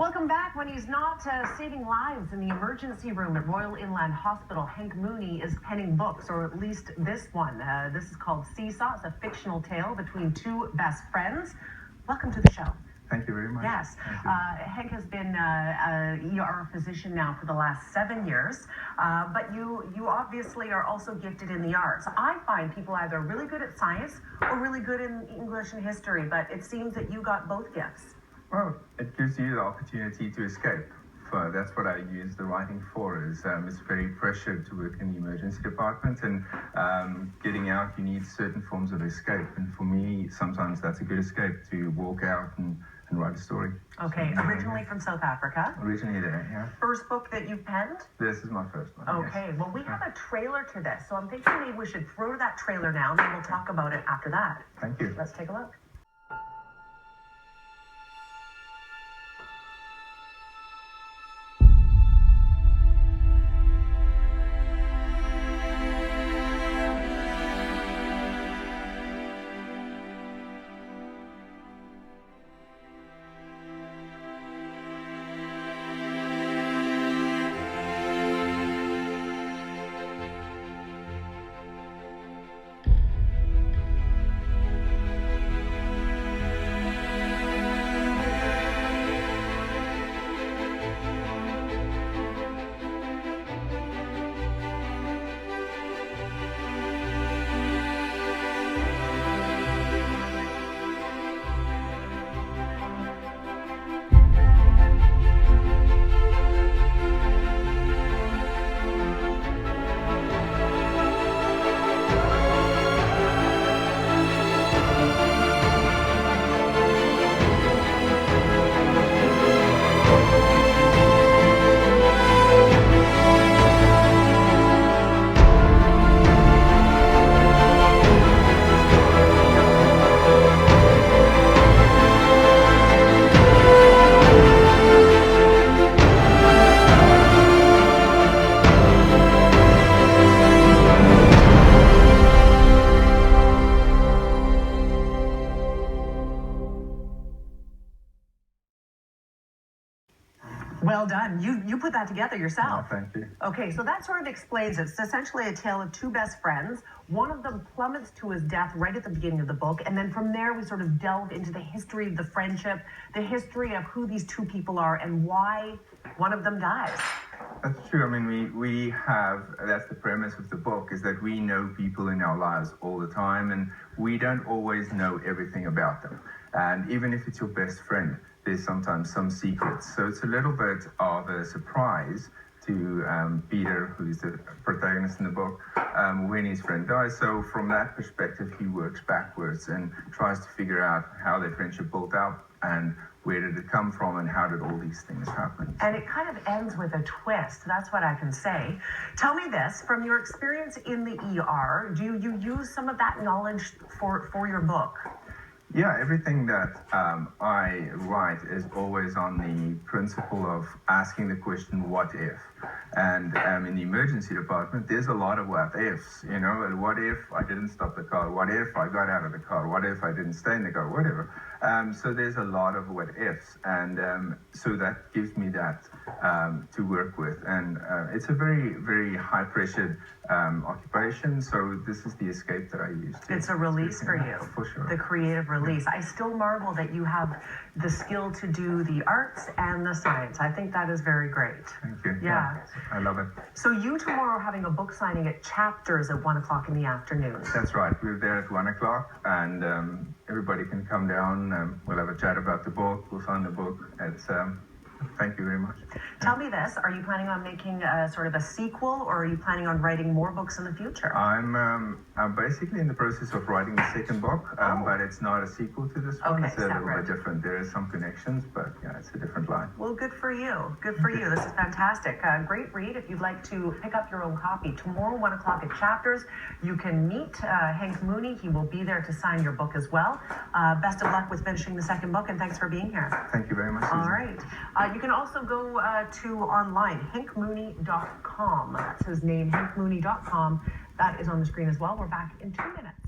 Welcome back. When he's not saving lives in the emergency room at Royal Inland Hospital, Henk MUNI is penning books, or at least this one. This is called Seesaw. It's a fictional tale between two best friends. Welcome to the show. Thank you very much. Yes. Henk has been an ER physician now for the last 7 years, but you obviously are also gifted in the arts. I find people either really good at science or really good in English and history, but it seems that you got both gifts. Well, it gives you the opportunity to escape. That's what I use the writing for. It's very pressured to work in the emergency department, and getting out, you need certain forms of escape. And for me, sometimes that's a good escape, to walk out and write a story. Okay, so, originally from South Africa. Originally there, yeah. First book that you've penned? This is my first one. Okay, yes. Well, we have a trailer to this, so I'm thinking maybe we should throw that trailer now, and then we'll talk about it after that. Thank you. Let's take a look. Well done. You put that together yourself. Oh, thank you. Okay, so that sort of explains it. It's essentially a tale of two best friends. One of them plummets to his death right at the beginning of the book, and then from there we sort of delve into the history of the friendship, the history of who these two people are, and why one of them dies. That's true. I mean, we have, that's the premise of the book, is that we know people in our lives all the time, and we don't always know everything about them. And even if it's your best friend, there's sometimes some secrets. So it's a little bit of a surprise to Peter, who's the protagonist in the book, when his friend dies. So from that perspective, he works backwards and tries to figure out how their friendship built up and where did it come from and how did all these things happen. And it kind of ends with a twist. That's what I can say. Tell me this, from your experience in the ER, do you use some of that knowledge for your book? Yeah, everything that I write is always on the principle of asking the question, what if? And in the emergency department, there's a lot of what ifs, you know, what if I didn't stop the car? What if I got out of the car? What if I didn't stay in the car? Whatever. So there's a lot of what ifs. And so that gives me that to work with. And it's a very, very high pressured occupation. So this is the escape that I use. It's a release for you. For sure. The creative release. I still marvel that you have the skill to do the arts and the science. I think that is very great. Thank you. Yeah. I love it. So you tomorrow are having a book signing at Chapters at 1 o'clock in the afternoon. That's right. We're there at 1 o'clock, and everybody can come down. We'll have a chat about the book. We'll sign the book. It's thank you very much. Tell me this, are you planning on making sort of a sequel, or are you planning on writing more books in the future? I'm basically in the process of writing the second book, but it's not a sequel to this one. Okay, it's a little bit different. There is some connections, but yeah, it's a different line. Well, good for you. Good for you. This is fantastic. Great read. If you'd like to pick up your own copy, tomorrow, 1 o'clock at Chapters, you can meet Henk MUNI. He will be there to sign your book as well. Best of luck with finishing the second book, and thanks for being here. Thank you very much, Susan. All right. You can also go to online, henkmuni.com. That's his name, henkmuni.com. That is on the screen as well. We're back in 2 minutes.